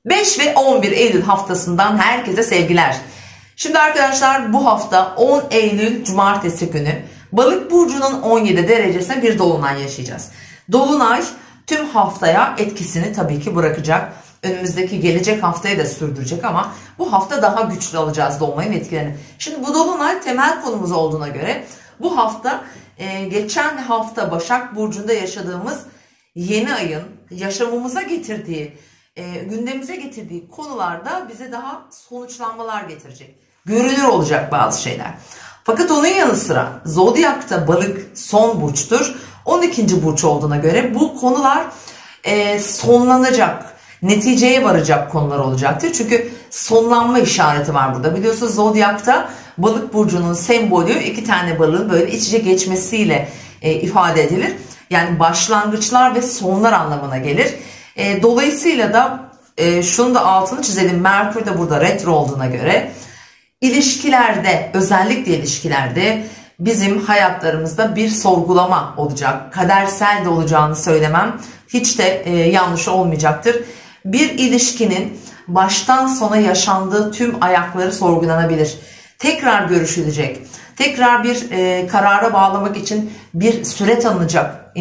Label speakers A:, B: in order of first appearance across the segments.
A: 5 ve 11 Eylül haftasından herkese sevgiler. Şimdi arkadaşlar bu hafta 10 Eylül Cumartesi günü Balık burcunun 17 derecesine bir dolunay yaşayacağız. Dolunay tüm haftaya etkisini tabii ki bırakacak. Önümüzdeki gelecek haftayı da sürdürecek ama bu hafta daha güçlü alacağız dolunayın etkilerini. Şimdi bu dolunay temel konumuz olduğuna göre bu hafta geçen hafta Başak Burcu'nda yaşadığımız yeni ayın yaşamımıza getirdiği, gündemimize getirdiği konularda bize daha sonuçlanmalar getirecek. Görünür olacak bazı şeyler. Fakat onun yanı sıra Zodyak'ta Balık son burçtur. 12. burç olduğuna göre bu konular sonlanacak, neticeye varacak konular olacaktır. Çünkü sonlanma işareti var burada. Biliyorsunuz Zodyak'ta Balık burcunun sembolü iki tane balığın böyle iç içe geçmesiyle ifade edilir. Yani başlangıçlar ve sonlar anlamına gelir. Dolayısıyla da şunu da altını çizelim. Merkür de burada retro olduğuna göre ilişkilerde, özellikle ilişkilerde bizim hayatlarımızda bir sorgulama olacak. Kadersel de olacağını söylemem hiç de yanlış olmayacaktır. Bir ilişkinin baştan sona yaşandığı tüm ayakları sorgulanabilir. Tekrar görüşülecek. Tekrar bir karara bağlamak için bir süre tanınacak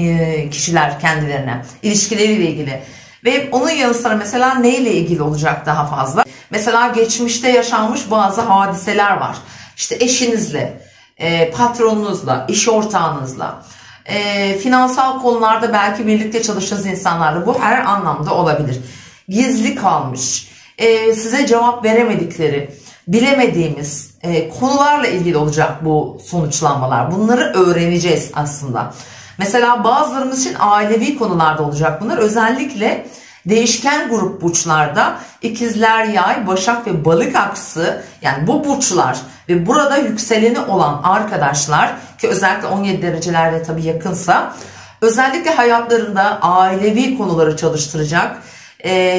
A: kişiler kendilerine, ilişkileriyle ilgili. Ve onun yanı sıra mesela neyle ilgili olacak daha fazla? Mesela geçmişte yaşanmış bazı hadiseler var. İşte eşinizle, patronunuzla, iş ortağınızla, finansal konularda belki birlikte çalıştığınız insanlarla bu her anlamda olabilir. Gizli kalmış, size cevap veremedikleri, bilemediğimiz konularla ilgili olacak bu sonuçlanmalar. Bunları öğreneceğiz aslında. Mesela bazılarımız için ailevi konularda olacak bunlar. Özellikle değişken grup burçlarda ikizler, yay, başak ve balık aksı, yani bu burçlar ve burada yükseleni olan arkadaşlar ki özellikle 17 derecelerde tabii yakınsa özellikle hayatlarında ailevi konuları çalıştıracak,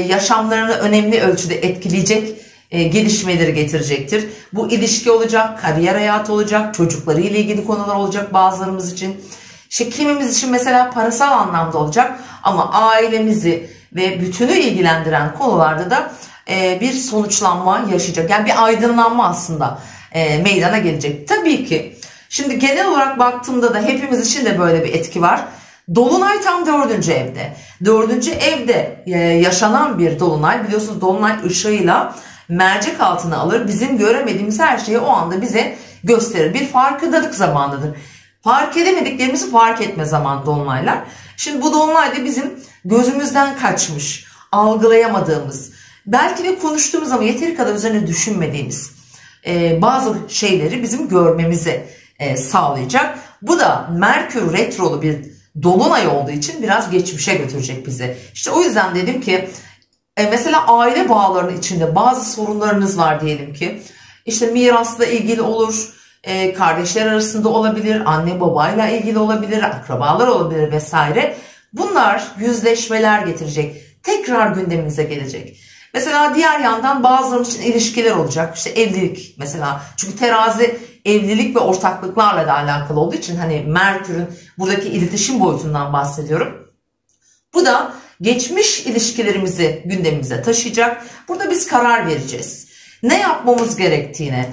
A: yaşamlarını önemli ölçüde etkileyecek gelişmeleri getirecektir. Bu ilişki olacak, kariyer hayatı olacak, çocuklarıyla ilgili konular olacak bazılarımız için. İşte kimimiz için mesela parasal anlamda olacak ama ailemizi ve bütünü ilgilendiren konularda da bir sonuçlanma yaşayacak. Yani bir aydınlanma aslında meydana gelecek. Tabii ki şimdi genel olarak baktığımda da hepimiz için de böyle bir etki var. Dolunay tam 4. evde. 4. evde yaşanan bir dolunay. Biliyorsunuz dolunay ışığıyla mercek altına alır. Bizim göremediğimiz her şeyi o anda bize gösterir. Bir farkındalık zamanıdır. Fark edemediklerimizi fark etme zamanı dolunaylar. Şimdi bu dolunayda bizim gözümüzden kaçmış, algılayamadığımız, belki de konuştuğumuz ama yeteri kadar üzerine düşünmediğimiz bazı şeyleri bizim görmemizi sağlayacak. Bu da Merkür retrolu bir dolunay olduğu için biraz geçmişe götürecek bizi. İşte o yüzden dedim ki mesela aile bağlarının içinde bazı sorunlarınız var diyelim ki. İşte mirasla ilgili olur, kardeşler arasında olabilir, anne babayla ilgili olabilir, akrabalar olabilir vesaire. Bunlar yüzleşmeler getirecek. Tekrar gündemimize gelecek. Mesela diğer yandan bazılarımız için ilişkiler olacak. İşte evlilik mesela. Çünkü terazi evlilik ve ortaklıklarla da alakalı olduğu için hani Merkür'ün buradaki iletişim boyutundan bahsediyorum. Bu da geçmiş ilişkilerimizi gündemimize taşıyacak. Burada biz karar vereceğiz. Ne yapmamız gerektiğine,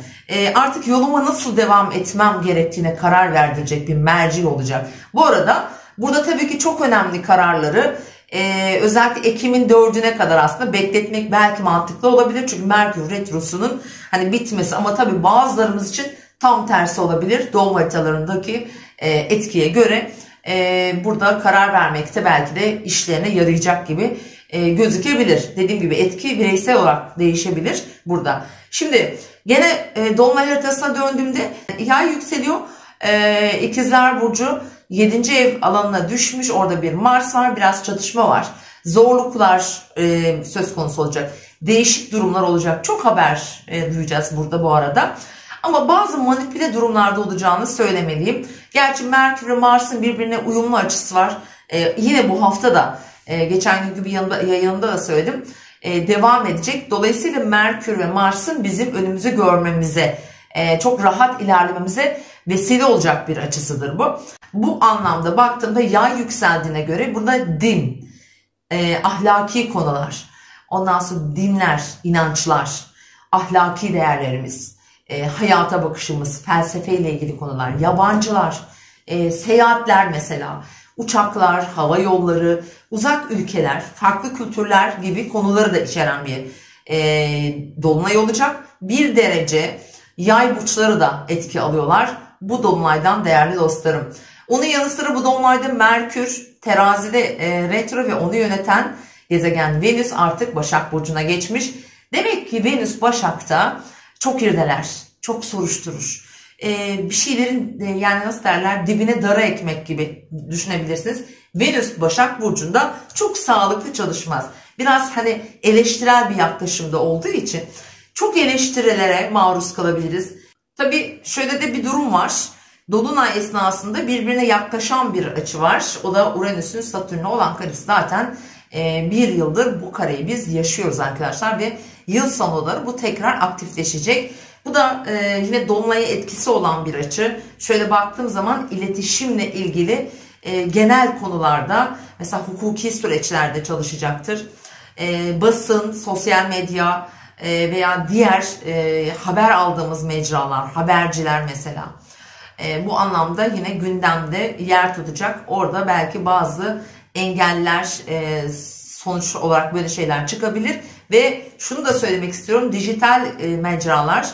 A: artık yoluma nasıl devam etmem gerektiğine karar verdirecek bir merci olacak. Bu arada burada tabii ki çok önemli kararları özellikle Ekim'in 4'üne kadar aslında bekletmek belki mantıklı olabilir. Çünkü Merkür Retrosu'nun hani bitmesi ama tabii bazılarımız için tam tersi olabilir. Doğum haritalarındaki etkiye göre burada karar vermekte belki de işlerine yarayacak gibi gözükebilir. Dediğim gibi etki bireysel olarak değişebilir burada. Şimdi gene dolunay haritasına döndüğümde yay yükseliyor. İkizler Burcu 7. ev alanına düşmüş. Orada bir Mars var. Biraz çatışma var. Zorluklar söz konusu olacak. Değişik durumlar olacak. Çok haber duyacağız burada bu arada. Ama bazı manipüle durumlarda olacağını söylemeliyim. Gerçi Merkür ve Mars'ın birbirine uyumlu açısı var. Yine bu hafta da geçen günkü bir yayında da söyledim. Devam edecek. Dolayısıyla Merkür ve Mars'ın bizim önümüzü görmemize, çok rahat ilerlememize vesile olacak bir açısıdır bu. Bu anlamda baktığımda yay yükseldiğine göre burada din, ahlaki konular, ondan sonra dinler, inançlar, ahlaki değerlerimiz, hayata bakışımız, felsefeyle ilgili konular, yabancılar, seyahatler mesela, uçaklar, hava yolları, uzak ülkeler, farklı kültürler gibi konuları da içeren bir dolunay olacak. 1 derece yay burçları da etki alıyorlar bu dolunaydan değerli dostlarım. Onun yanı sıra bu dolunayda Merkür terazide retro ve onu yöneten gezegen Venüs artık Başak Burcu'na geçmiş. Demek ki Venüs Başak'ta çok irdeler, çok soruşturur. Bir şeylerin yani nasıl derler dibine dara ekmek gibi düşünebilirsiniz. Venüs Başak Burcu'nda çok sağlıklı çalışmaz. Biraz hani eleştirel bir yaklaşımda olduğu için çok eleştirilere maruz kalabiliriz. Tabii şöyle de bir durum var. Dolunay esnasında birbirine yaklaşan bir açı var. O da Uranüs'ün Satürn'e olan karesi. Zaten bir yıldır bu kareyi biz yaşıyoruz arkadaşlar ve yıl sonları bu tekrar aktifleşecek. Bu da yine dolunaya etkisi olan bir açı. Şöyle baktığım zaman iletişimle ilgili genel konularda mesela hukuki süreçlerde çalışacaktır. Basın, sosyal medya veya diğer haber aldığımız mecralar, haberciler mesela. Bu anlamda yine gündemde yer tutacak. Orada belki bazı engeller sonuç olarak böyle şeyler çıkabilir. Ve şunu da söylemek istiyorum. Dijital mecralar,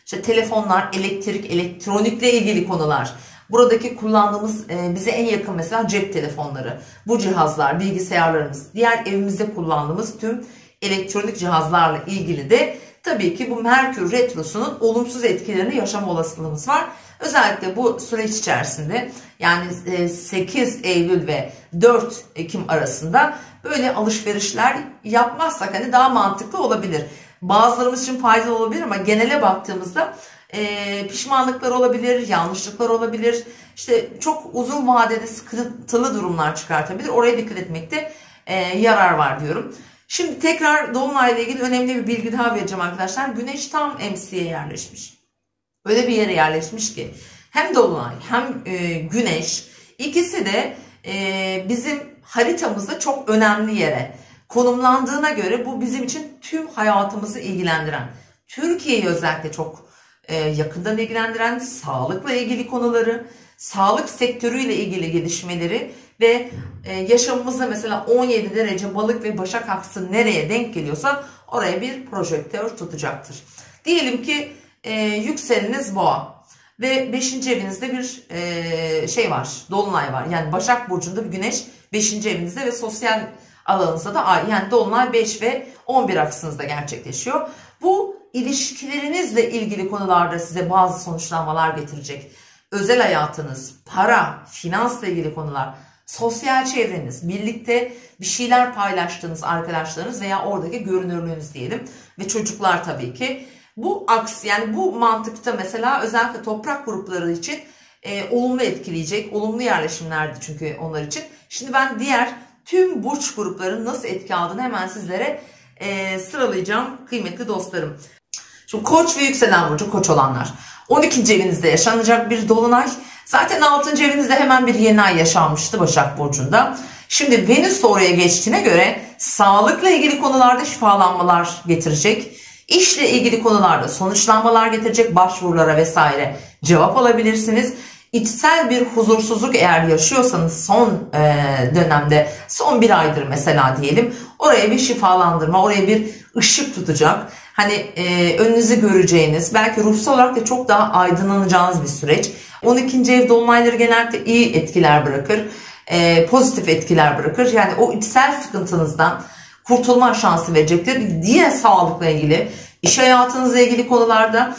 A: işte telefonlar, elektrik, elektronikle ilgili konular. Buradaki kullandığımız bize en yakın mesela cep telefonları. Bu cihazlar, bilgisayarlarımız, diğer evimizde kullandığımız tüm elektronik cihazlarla ilgili de tabii ki bu Merkür Retrosu'nun olumsuz etkilerini yaşama olasılığımız var. Özellikle bu süreç içerisinde yani 8 Eylül ve 4 Ekim arasında böyle alışverişler yapmazsak hani daha mantıklı olabilir. Bazılarımız için faydalı olabilir ama genele baktığımızda pişmanlıklar olabilir, yanlışlıklar olabilir. İşte çok uzun vadede sıkıntılı durumlar çıkartabilir. Oraya dikkat etmekte yarar var diyorum. Şimdi tekrar Dolunay ile ilgili önemli bir bilgi daha vereceğim arkadaşlar. Güneş tam MC'ye yerleşmiş. Öyle bir yere yerleşmiş ki hem Dolunay hem Güneş ikisi de bizim haritamızda çok önemli yere konumlandığına göre bu bizim için tüm hayatımızı ilgilendiren, Türkiye'yi özellikle çok yakından ilgilendiren sağlıkla ilgili konuları, sağlık sektörüyle ilgili gelişmeleri ve yaşamımızda mesela 17 derece balık ve başak aksı nereye denk geliyorsa oraya bir projektör tutacaktır. Diyelim ki yükseleniniz boğa ve 5. evinizde bir şey var, dolunay var. Yani Başak Burcu'nda bir güneş 5. evinizde ve sosyal alanınızda da ay. Yani dolunay 5 ve 11 aksınızda gerçekleşiyor. Bu ilişkilerinizle ilgili konularda size bazı sonuçlanmalar getirecek. Özel hayatınız, para, finansla ilgili konular, sosyal çevreniz, birlikte bir şeyler paylaştığınız arkadaşlarınız veya oradaki görünürlüğünüz diyelim ve çocuklar tabii ki. Bu aks yani bu mantıkta mesela özellikle toprak grupları için olumlu etkileyecek, olumlu yerleşimlerdi çünkü onlar için. Şimdi ben diğer tüm burç gruplarının nasıl etki aldığını hemen sizlere sıralayacağım kıymetli dostlarım. Şimdi Koç ve yükselen burcu Koç olanlar. 12. evinizde yaşanacak bir dolunay. Zaten 6. evinizde hemen bir yeni ay yaşanmıştı Başak Burcu'nda. Şimdi Venüs de oraya geçtiğine göre sağlıkla ilgili konularda şifalanmalar getirecek. İşle ilgili konularda sonuçlanmalar getirecek, başvurulara vesaire cevap alabilirsiniz. İçsel bir huzursuzluk eğer yaşıyorsanız son dönemde, son bir aydır mesela diyelim, oraya bir şifalandırma, oraya bir ışık tutacak. Hani önünüzü göreceğiniz, belki ruhsal olarak da çok daha aydınlanacağınız bir süreç. 12. ev dolunayları genellikle iyi etkiler bırakır, pozitif etkiler bırakır. Yani o içsel sıkıntınızdan kurtulma şansı verecektir. Diğer sağlıkla ilgili, iş hayatınızla ilgili konularda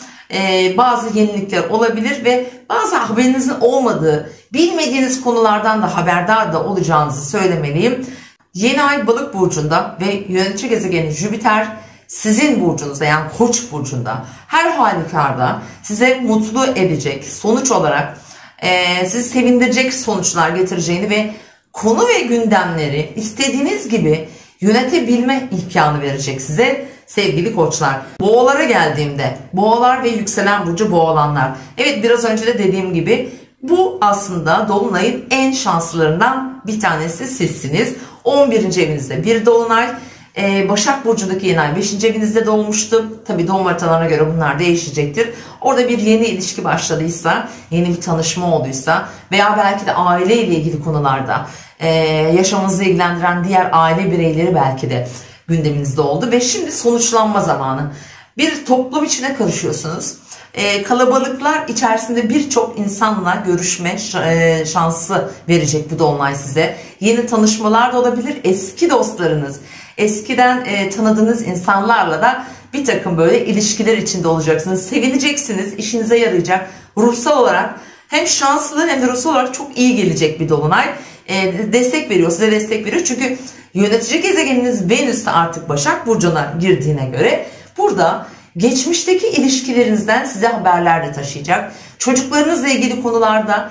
A: bazı yenilikler olabilir ve bazı haberinizin olmadığı, bilmediğiniz konulardan da haberdar da olacağınızı söylemeliyim. Yeni ay Balık burcunda ve yönetici gezegeni Jüpiter sizin burcunuzda yani Koç burcunda her halükarda size mutlu edecek, sonuç olarak sizi sevindirecek sonuçlar getireceğini ve konu ve gündemleri istediğiniz gibi yönetebilme imkanı verecek size sevgili koçlar. Boğalara geldiğimde, boğalar ve yükselen burcu boğalanlar. Evet, biraz önce de dediğim gibi bu aslında dolunayın en şanslılarından bir tanesi sizsiniz. 11. evinizde bir dolunay. Başak Burcu'ndaki yeni ay 5. evinizde doğmuştu. Tabi doğum haritalarına göre bunlar değişecektir. Orada bir yeni ilişki başladıysa, yeni bir tanışma olduysa veya belki de aile ile ilgili konularda yaşamınızı ilgilendiren diğer aile bireyleri belki de gündeminizde oldu. Ve şimdi sonuçlanma zamanı. Bir toplum içine karışıyorsunuz. Kalabalıklar içerisinde birçok insanla görüşme şansı verecek bu dolunay size. Yeni tanışmalar da olabilir. Eski dostlarınız, eskiden tanıdığınız insanlarla da bir takım böyle ilişkiler içinde olacaksınız. Sevineceksiniz, işinize yarayacak. Ruhsal olarak hem şanslı hem de ruhsal olarak çok iyi gelecek bir dolunay. Destek veriyor, size destek veriyor. Çünkü yönetici gezegeniniz Venüs de artık Başak Burcu'na girdiğine göre burada geçmişteki ilişkilerinizden size haberler de taşıyacak. Çocuklarınızla ilgili konularda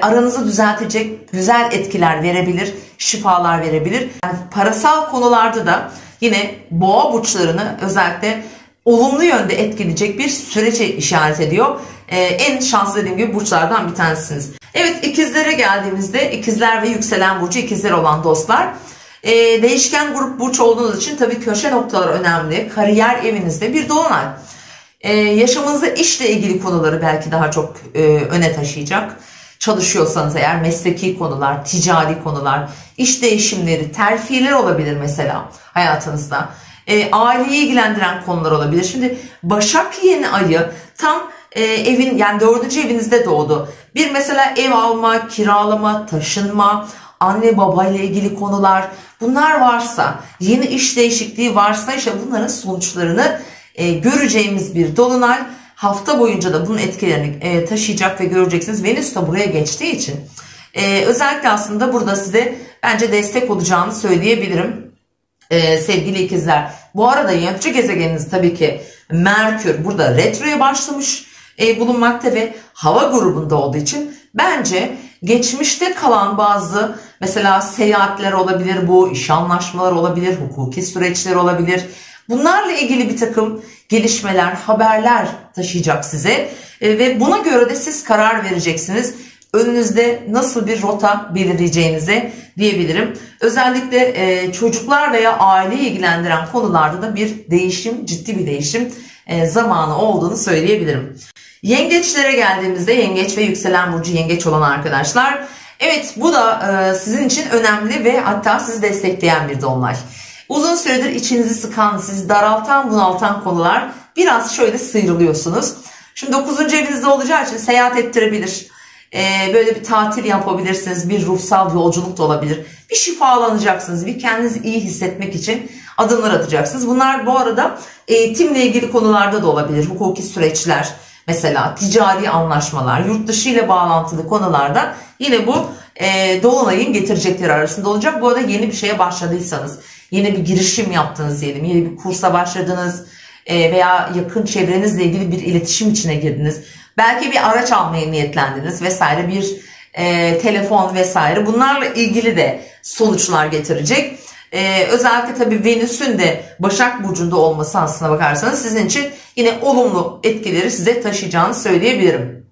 A: aranızı düzeltecek güzel etkiler verebilir, şifalar verebilir. Yani parasal konularda da yine boğa burçlarını özellikle olumlu yönde etkileyecek bir sürece işaret ediyor. En şanslı dediğim gibi burçlardan bir tanesiniz. Evet, ikizlere geldiğimizde ikizler ve yükselen burcu ikizler olan dostlar. Değişken grup burç olduğunuz için tabii köşe noktaları önemli. Kariyer evinizde bir dolunay. Yaşamınızda işle ilgili konuları belki daha çok öne taşıyacak. Çalışıyorsanız eğer mesleki konular, ticari konular, iş değişimleri, terfiler olabilir mesela hayatınızda. Aileyi ilgilendiren konular olabilir. Şimdi Başak yeni ayı tam evin yani 4. evinizde doğdu. Bir mesela ev alma, kiralama, taşınma, anne baba ile ilgili konular, bunlar varsa, yeni iş değişikliği varsa işte bunların sonuçlarını göreceğimiz bir dolunay. Hafta boyunca da bunun etkilerini taşıyacak ve göreceksiniz. Venüs de buraya geçtiği için özellikle aslında burada size bence destek olacağını söyleyebilirim. Sevgili ikizler, bu arada yönetici gezegeniniz tabii ki Merkür burada retroya başlamış bulunmakta ve hava grubunda olduğu için bence geçmişte kalan bazı mesela seyahatler olabilir, bu iş anlaşmaları olabilir, hukuki süreçler olabilir. Bunlarla ilgili bir takım gelişmeler, haberler taşıyacak size ve buna göre de siz karar vereceksiniz. Önünüzde nasıl bir rota belirleyeceğinize diyebilirim. Özellikle çocuklar veya aileyi ilgilendiren konularda da bir değişim, ciddi bir değişim zamanı olduğunu söyleyebilirim. Yengeçlere geldiğimizde yengeç ve yükselen burcu yengeç olan arkadaşlar. Evet, bu da sizin için önemli ve hatta sizi destekleyen bir dolunay. Uzun süredir içinizi sıkan, sizi daraltan, bunaltan konular biraz şöyle sıyrılıyorsunuz. Şimdi 9. evinizde olacağı için seyahat ettirebilir. Böyle bir tatil yapabilirsiniz. Bir ruhsal yolculuk da olabilir. Bir şifalanacaksınız. Bir kendinizi iyi hissetmek için adımlar atacaksınız. Bunlar bu arada eğitimle ilgili konularda da olabilir. Hukuki süreçler, mesela ticari anlaşmalar, yurt dışı ile bağlantılı konularda yine bu dolunayın getirecekleri arasında olacak. Bu arada yeni bir şeye başladıysanız, yeni bir girişim yaptınız diyelim, yeni bir kursa başladınız veya yakın çevrenizle ilgili bir iletişim içine girdiniz. Belki bir araç almaya niyetlendiniz vesaire, bir telefon vesaire, bunlarla ilgili de sonuçlar getirecek. Özellikle tabii Venüs'ün de Başak Burcu'nda olması aslına bakarsanız sizin için yine olumlu etkileri size taşıyacağını söyleyebilirim.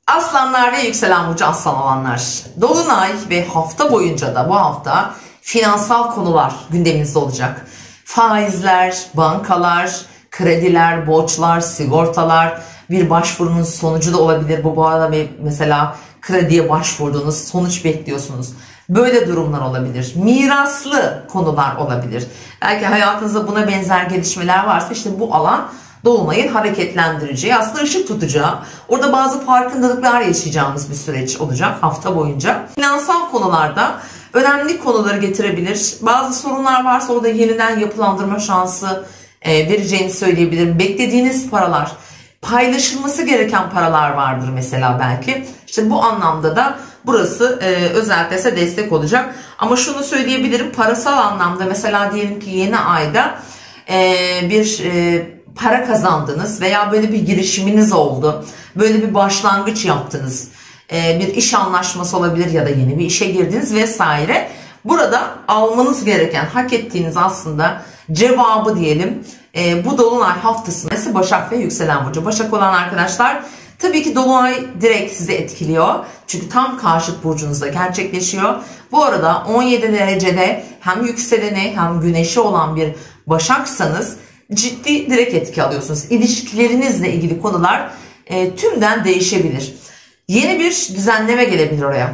A: Aslanlar ve yükselen burcu aslan olanlar. Dolunay ve hafta boyunca da bu hafta finansal konular gündeminizde olacak. Faizler, bankalar, krediler, borçlar, sigortalar, bir başvurunun sonucu da olabilir. Bu arada mesela krediye başvurduğunuz, sonuç bekliyorsunuz. Böyle durumlar olabilir. Miraslı konular olabilir. Belki hayatınızda buna benzer gelişmeler varsa işte bu alan dolunayın hareketlendireceği, aslında ışık tutacağı, orada bazı farkındalıklar yaşayacağımız bir süreç olacak hafta boyunca. Finansal konularda önemli konuları getirebilir. Bazı sorunlar varsa orada yeniden yapılandırma şansı vereceğini söyleyebilirim. Beklediğiniz paralar, paylaşılması gereken paralar vardır mesela belki. İşte bu anlamda da burası özellikle size destek olacak. Ama şunu söyleyebilirim, parasal anlamda mesela diyelim ki yeni ayda bir para kazandınız veya böyle bir girişiminiz oldu. Böyle bir başlangıç yaptınız. Bir iş anlaşması olabilir ya da yeni bir işe girdiniz vesaire. Burada almanız gereken, hak ettiğiniz aslında cevabı diyelim bu dolunay haftasında Başak ve yükselen burcu. Başak olan arkadaşlar Tabii ki dolunay direkt sizi etkiliyor. Çünkü tam karşıt burcunuzda gerçekleşiyor. Bu arada 17 derecede hem yükseleni hem güneşi olan bir Başaksanız ciddi direkt etki alıyorsunuz. İlişkilerinizle ilgili konular tümden değişebilir. Yeni bir düzenleme gelebilir oraya.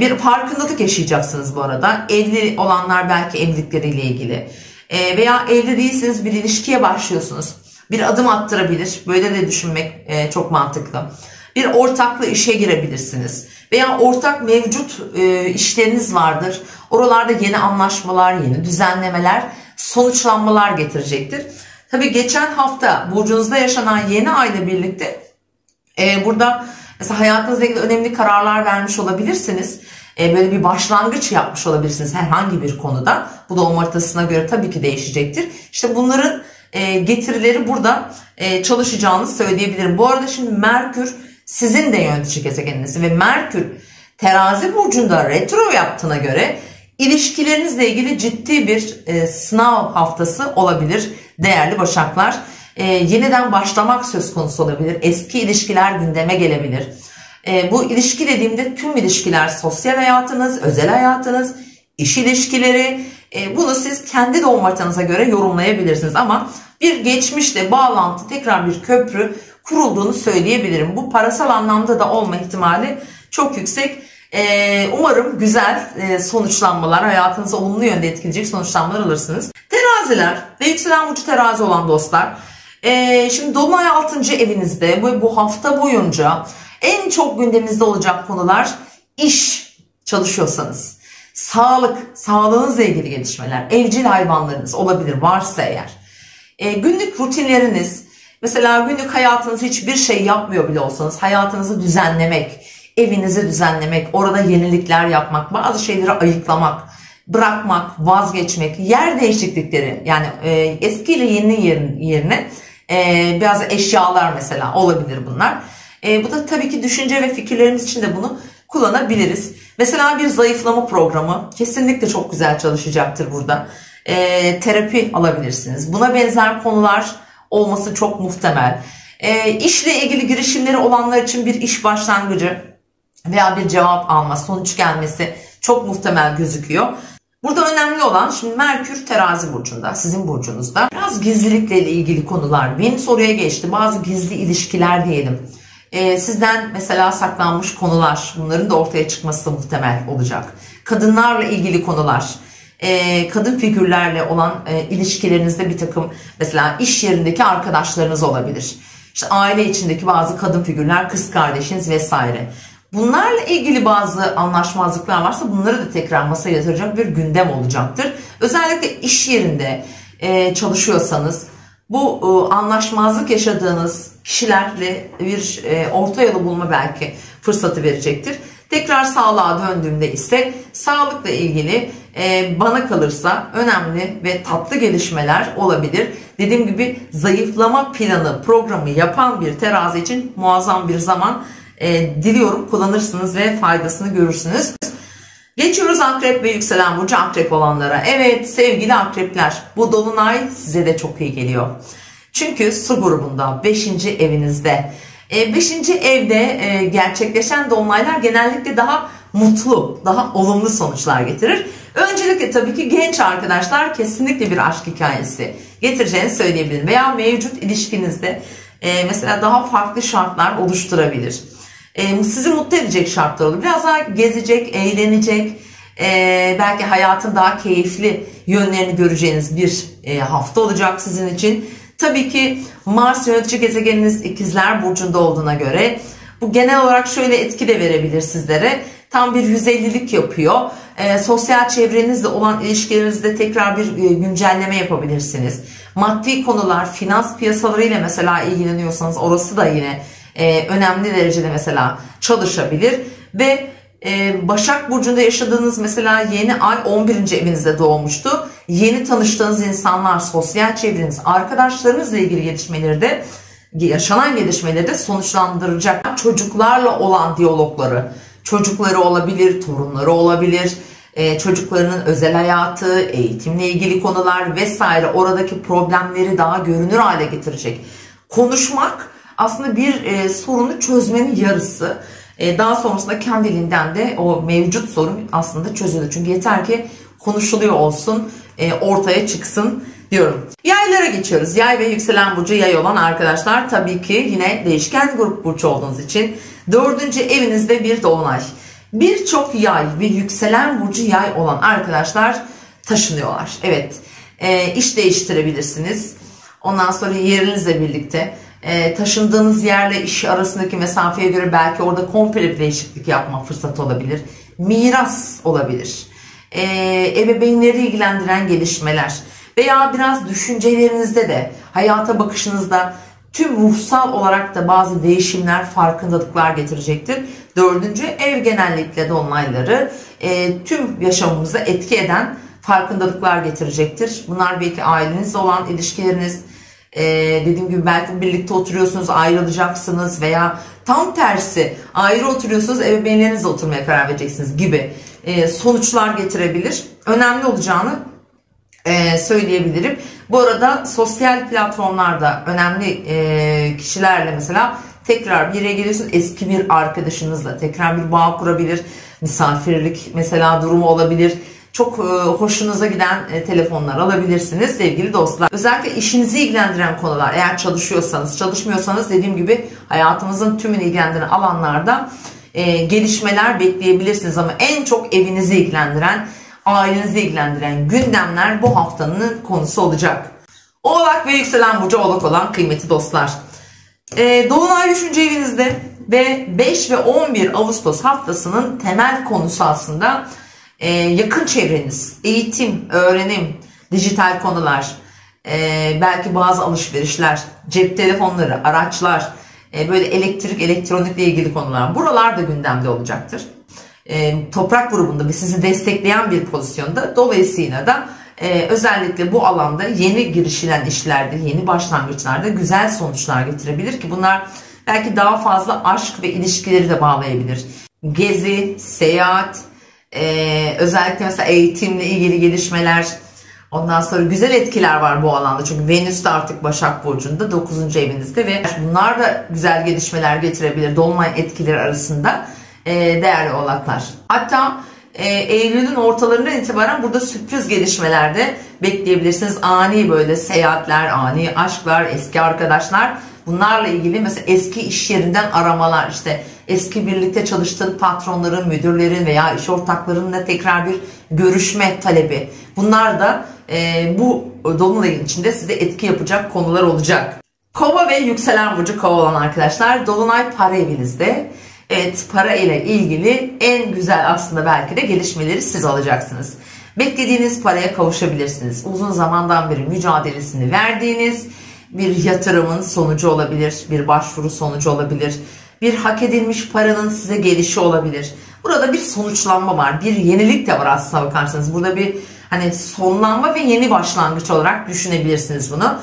A: Bir farkındalık yaşayacaksınız bu arada. Evli olanlar belki evlilikleriyle ilgili. Veya evli değilseniz bir ilişkiye başlıyorsunuz. Bir adım attırabilir. Böyle de düşünmek çok mantıklı. Bir ortaklı işe girebilirsiniz. Veya ortak mevcut işleriniz vardır. Oralarda yeni anlaşmalar, yeni düzenlemeler, sonuçlanmalar getirecektir. Tabii geçen hafta burcunuzda yaşanan yeni ayla birlikte burada mesela hayatınızla ilgili önemli kararlar vermiş olabilirsiniz. Böyle bir başlangıç yapmış olabilirsiniz herhangi bir konuda. Bu doğum haritasına göre tabii ki değişecektir. İşte bunların getirileri burada çalışacağını söyleyebilirim. Bu arada şimdi Merkür sizin de yönetici gezegeniniz ve Merkür Terazi burcunda retro yaptığına göre ilişkilerinizle ilgili ciddi bir sınav haftası olabilir değerli Başaklar. Yeniden başlamak söz konusu olabilir. Eski ilişkiler gündeme gelebilir. Bu ilişki dediğimde tüm ilişkiler, sosyal hayatınız, özel hayatınız, iş ilişkileri, bunu siz kendi doğum haritanıza göre yorumlayabilirsiniz. Ama bir geçmişle bağlantı, tekrar bir köprü kurulduğunu söyleyebilirim. Bu parasal anlamda da olma ihtimali çok yüksek. Umarım güzel sonuçlanmalar, hayatınızı olumlu yönde etkileyecek sonuçlanmalar alırsınız. Teraziler ve yükselen burcu terazi olan dostlar. Şimdi dolunay 6. evinizde bu hafta boyunca en çok gündeminizde olacak konular iş, çalışıyorsanız, sağlık, sağlığınızla ilgili gelişmeler, evcil hayvanlarınız olabilir varsa eğer. Günlük rutinleriniz, mesela günlük hayatınızda hiçbir şey yapmıyor bile olsanız hayatınızı düzenlemek, evinizi düzenlemek, orada yenilikler yapmak, bazı şeyleri ayıklamak, bırakmak, vazgeçmek, yer değişiklikleri, yani eski ile yeni yerine biraz eşyalar mesela olabilir bunlar. Bu da tabii ki düşünce ve fikirlerimiz için de bunu kullanabiliriz. Mesela bir zayıflama programı kesinlikle çok güzel çalışacaktır burada. Terapi alabilirsiniz. Buna benzer konular olması çok muhtemel. İşle ilgili girişimleri olanlar için bir iş başlangıcı veya bir cevap alma, sonuç gelmesi çok muhtemel gözüküyor. Burada önemli olan şimdi Merkür Terazi burcunda, sizin burcunuzda. Biraz gizlilikle ilgili konular. Benim soruya geçti. Bazı gizli ilişkiler diyelim. Sizden mesela saklanmış konular, bunların da ortaya çıkması muhtemel olacak. Kadınlarla ilgili konular, kadın figürlerle olan ilişkilerinizde bir takım mesela iş yerindeki arkadaşlarınız olabilir. İşte aile içindeki bazı kadın figürler, kız kardeşiniz vesaire. Bunlarla ilgili bazı anlaşmazlıklar varsa bunları da tekrar masaya yatıracak bir gündem olacaktır. Özellikle iş yerinde çalışıyorsanız bu anlaşmazlık yaşadığınız kişilerle bir orta yolu bulma belki fırsatı verecektir. Tekrar sağlığa döndüğümde ise sağlıkla ilgili bana kalırsa önemli ve tatlı gelişmeler olabilir. Dediğim gibi zayıflama planı, programı yapan bir terazi için muazzam bir zaman diliyorum. Kullanırsınız ve faydasını görürsünüz. Geçiyoruz akrep ve yükselen burcu akrep olanlara. Evet sevgili akrepler, bu dolunay size de çok iyi geliyor. Çünkü su grubunda 5. evinizde. 5. evde gerçekleşen dolunaylar genellikle daha mutlu, daha olumlu sonuçlar getirir. Öncelikle tabii ki genç arkadaşlar kesinlikle bir aşk hikayesi getireceğini söyleyebilirim. Veya mevcut ilişkinizde mesela daha farklı şartlar oluşturabilir. Sizi mutlu edecek şartlar olur. Biraz daha gezecek, eğlenecek, belki hayatın daha keyifli yönlerini göreceğiniz bir hafta olacak sizin için. Tabii ki Mars yönetici gezegeniniz İkizler Burcu'nda olduğuna göre bu genel olarak şöyle etki de verebilir sizlere. Tam bir 150'lik yapıyor. Sosyal çevrenizle olan ilişkilerinizde tekrar bir güncelleme yapabilirsiniz. Maddi konular, finans piyasalarıyla mesela ilgileniyorsanız orası da yine önemli derecede mesela çalışabilir. Ve Başak Burcu'nda yaşadığınız mesela yeni ay 11. evinizde doğmuştu. Yeni tanıştığınız insanlar, sosyal çevreniz, arkadaşlarınızla ilgili gelişmeleri de, yaşanan gelişmeleri de sonuçlandıracak. Çocuklarla olan diyalogları, çocukları olabilir, torunları olabilir, çocuklarının özel hayatı, eğitimle ilgili konular vesaire, oradaki problemleri daha görünür hale getirecek. Konuşmak, aslında bir sorunu çözmenin yarısı. Daha sonrasında kendiliğinden de o mevcut sorun aslında çözülür. Çünkü yeter ki konuşuluyor olsun, ortaya çıksın diyorum. Yaylara geçiyoruz. Yay ve yükselen burcu yay olan arkadaşlar, tabii ki yine değişken grup burcu olduğunuz için 4. evinizde bir dolunay. Birçok yay ve yükselen burcu yay olan arkadaşlar taşınıyorlar. Evet, iş değiştirebilirsiniz. Ondan sonra yerinizle birlikte taşındığınız yerle iş arasındaki mesafeye göre belki orada komple bir değişiklik yapma fırsatı olabilir. Miras olabilir. Ebeveynleri ilgilendiren gelişmeler veya biraz düşüncelerinizde de, hayata bakışınızda tüm ruhsal olarak da bazı değişimler, farkındalıklar getirecektir. 4. ev genellikle dolunayları tüm yaşamımıza etki eden farkındalıklar getirecektir. Bunlar belki ailenizle olan ilişkileriniz, dediğim gibi belki birlikte oturuyorsunuz, ayrılacaksınız veya tam tersi ayrı oturuyorsunuz, ebeveynlerinizle oturmaya karar vereceksiniz gibi sonuçlar getirebilir. Önemli olacağını söyleyebilirim. Bu arada sosyal platformlarda önemli kişilerle mesela tekrar bir yere geliyorsunuz, eski bir arkadaşınızla tekrar bir bağ kurabilir. Misafirlik mesela durumu olabilir. Çok hoşunuza giden telefonlar alabilirsiniz sevgili dostlar. Özellikle işinizi ilgilendiren konular, eğer çalışıyorsanız, çalışmıyorsanız dediğim gibi hayatımızın tümünü ilgilendiren alanlarda gelişmeler bekleyebilirsiniz. Ama en çok evinizi ilgilendiren, ailenizi ilgilendiren gündemler bu haftanın konusu olacak. Oğlak ve yükselen burcu Oğlak olan kıymetli dostlar, Dolunay 3. evinizde ve 5 ve 11 Ağustos haftasının temel konusu aslında yakın çevreniz, eğitim, öğrenim, dijital konular, belki bazı alışverişler, cep telefonları, araçlar, böyle elektrik, elektronikle ilgili konular. Buralar da gündemde olacaktır. Toprak grubunda ve sizi destekleyen bir pozisyonda. Dolayısıyla da özellikle bu alanda yeni girişilen işlerde, yeni başlangıçlarda güzel sonuçlar getirebilir ki bunlar belki daha fazla aşk ve ilişkileri de bağlayabilir. Gezi, seyahat, özellikle mesela eğitimle ilgili gelişmeler, ondan sonra güzel etkiler var bu alanda. Çünkü Venüs de artık Başak Burcu'nda 9. evinizde ve bunlar da güzel gelişmeler getirebilir dolunay etkileri arasında değerli oğlaklar. Hatta Eylül'ün ortalarından itibaren burada sürpriz gelişmeler de bekleyebilirsiniz. Ani böyle seyahatler, ani aşklar, eski arkadaşlar, bunlarla ilgili mesela eski iş yerinden aramalar, işte eski birlikte çalıştığın patronların, müdürlerin veya iş ortaklarınla tekrar bir görüşme talebi. Bunlar da bu dolunayın içinde size etki yapacak konular olacak. Kova ve yükselen burcu Kova olan arkadaşlar, dolunay para evinizde. Evet, para ile ilgili en güzel aslında belki de gelişmeleri siz alacaksınız. Beklediğiniz paraya kavuşabilirsiniz. Uzun zamandan beri mücadelesini verdiğiniz bir yatırımın sonucu olabilir, bir başvuru sonucu olabilir, bir hak edilmiş paranın size gelişi olabilir. Burada bir sonuçlanma var, bir yenilik de var aslına bakarsanız. Burada bir hani sonlanma ve yeni başlangıç olarak düşünebilirsiniz bunu.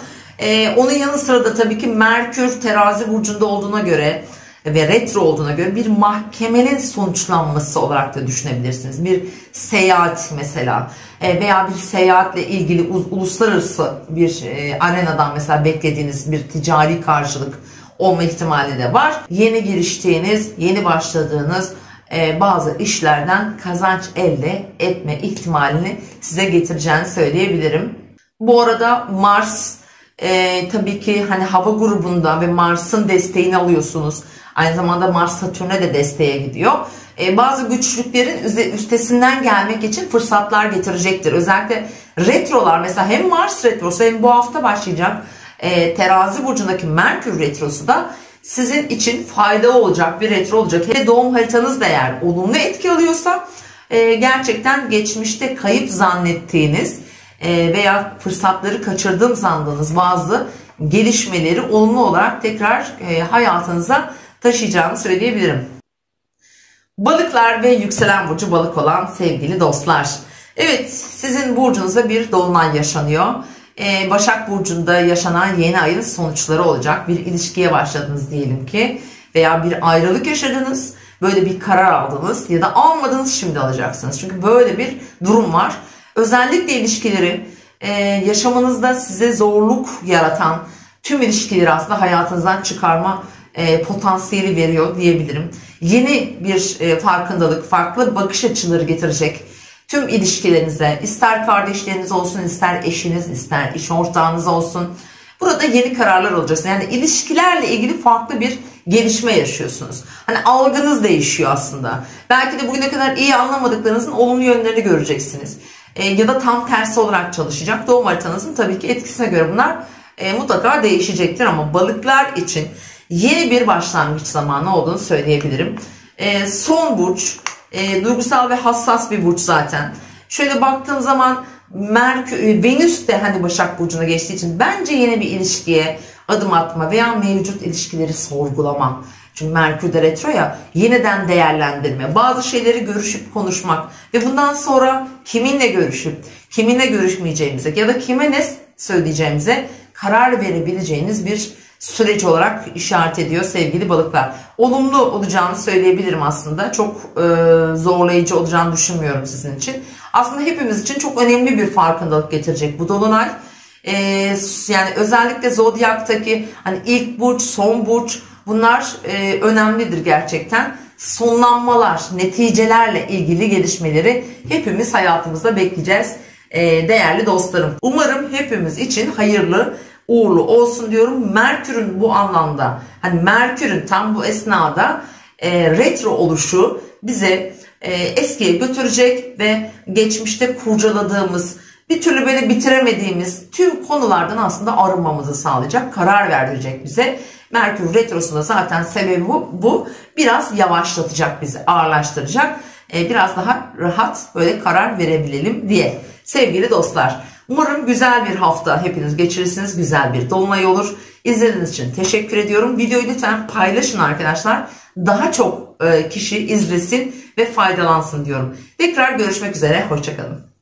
A: Onun yanı sıra da tabii ki Merkür terazi burcunda olduğuna göre ve retro olduğuna göre bir mahkemenin sonuçlanması olarak da düşünebilirsiniz. Bir seyahat mesela veya bir seyahatle ilgili uluslararası bir arenadan mesela beklediğiniz bir ticari karşılık olma ihtimali de var. Yeni giriştiğiniz, yeni başladığınız bazı işlerden kazanç elde etme ihtimalini size getireceğini söyleyebilirim. Bu arada Mars tabii ki hani hava grubunda ve Mars'ın desteğini alıyorsunuz. Aynı zamanda Mars Satürn'e de desteğe gidiyor. Bazı güçlüklerin üstesinden gelmek için fırsatlar getirecektir. Özellikle retrolar, mesela hem Mars retrosu hem bu hafta başlayacak terazi burcundaki Merkür retrosu da sizin için faydalı olacak bir retro olacak. Hele doğum haritanız da eğer olumlu etki alıyorsa gerçekten geçmişte kayıp zannettiğiniz veya fırsatları kaçırdığım sandığınız bazı gelişmeleri olumlu olarak tekrar hayatınıza taşıyacağını söyleyebilirim. Balıklar ve yükselen burcu balık olan sevgili dostlar. Evet, sizin burcunuzda bir dolunay yaşanıyor. Başak Burcu'nda yaşanan yeni ayın sonuçları olacak. Bir ilişkiye başladınız diyelim ki veya bir ayrılık yaşadınız. Böyle bir karar aldınız ya da almadınız, şimdi alacaksınız. Çünkü böyle bir durum var. Özellikle ilişkileri yaşamınızda size zorluk yaratan, tüm ilişkileri aslında hayatınızdan çıkarma potansiyeli veriyor diyebilirim. Yeni bir farkındalık, farklı bakış açıları getirecek tüm ilişkilerinize, ister kardeşleriniz olsun, ister eşiniz, ister iş ortağınız olsun. Burada yeni kararlar alacaksınız. Yani ilişkilerle ilgili farklı bir gelişme yaşıyorsunuz. Hani algınız değişiyor aslında. Belki de bugüne kadar iyi anlamadıklarınızın olumlu yönlerini göreceksiniz. Ya da tam tersi olarak çalışacak. Doğum haritanızın tabii ki etkisine göre bunlar mutlaka değişecektir. Ama balıklar için yeni bir başlangıç zamanı olduğunu söyleyebilirim. Son burç, duygusal ve hassas bir burç zaten. Şöyle baktığım zaman Venüs de hani Başak Burcu'na geçtiği için bence yeni bir ilişkiye adım atma veya mevcut ilişkileri sorgulama. Çünkü Merkür de retro ya, yeniden değerlendirme, bazı şeyleri görüşüp konuşmak ve bundan sonra kiminle görüşüp kiminle görüşmeyeceğimize ya da kime ne söyleyeceğimize karar verebileceğiniz bir süreç olarak işaret ediyor sevgili balıklar. Olumlu olacağını söyleyebilirim aslında. Çok zorlayıcı olacağını düşünmüyorum sizin için. Aslında hepimiz için çok önemli bir farkındalık getirecek bu dolunay. Yani özellikle zodyaktaki hani ilk burç, son burç, bunlar önemlidir gerçekten. Sonlanmalar, neticelerle ilgili gelişmeleri hepimiz hayatımızda bekleyeceğiz değerli dostlarım. Umarım hepimiz için hayırlı, uğurlu olsun diyorum. Merkür'ün bu anlamda, hani Merkür'ün tam bu esnada retro oluşu bize eskiye götürecek ve geçmişte kurcaladığımız, bir türlü böyle bitiremediğimiz tüm konulardan aslında arınmamızı sağlayacak, karar verdirecek bize. Merkür retrosunda zaten sebebi bu. Biraz yavaşlatacak bizi, ağırlaştıracak. Biraz daha rahat böyle karar verebilelim diye. Sevgili dostlar, umarım güzel bir hafta hepiniz geçirirsiniz. Güzel bir dolunay olur. İzlediğiniz için teşekkür ediyorum. Videoyu lütfen paylaşın arkadaşlar. Daha çok kişi izlesin ve faydalansın diyorum. Tekrar görüşmek üzere. Hoşça kalın.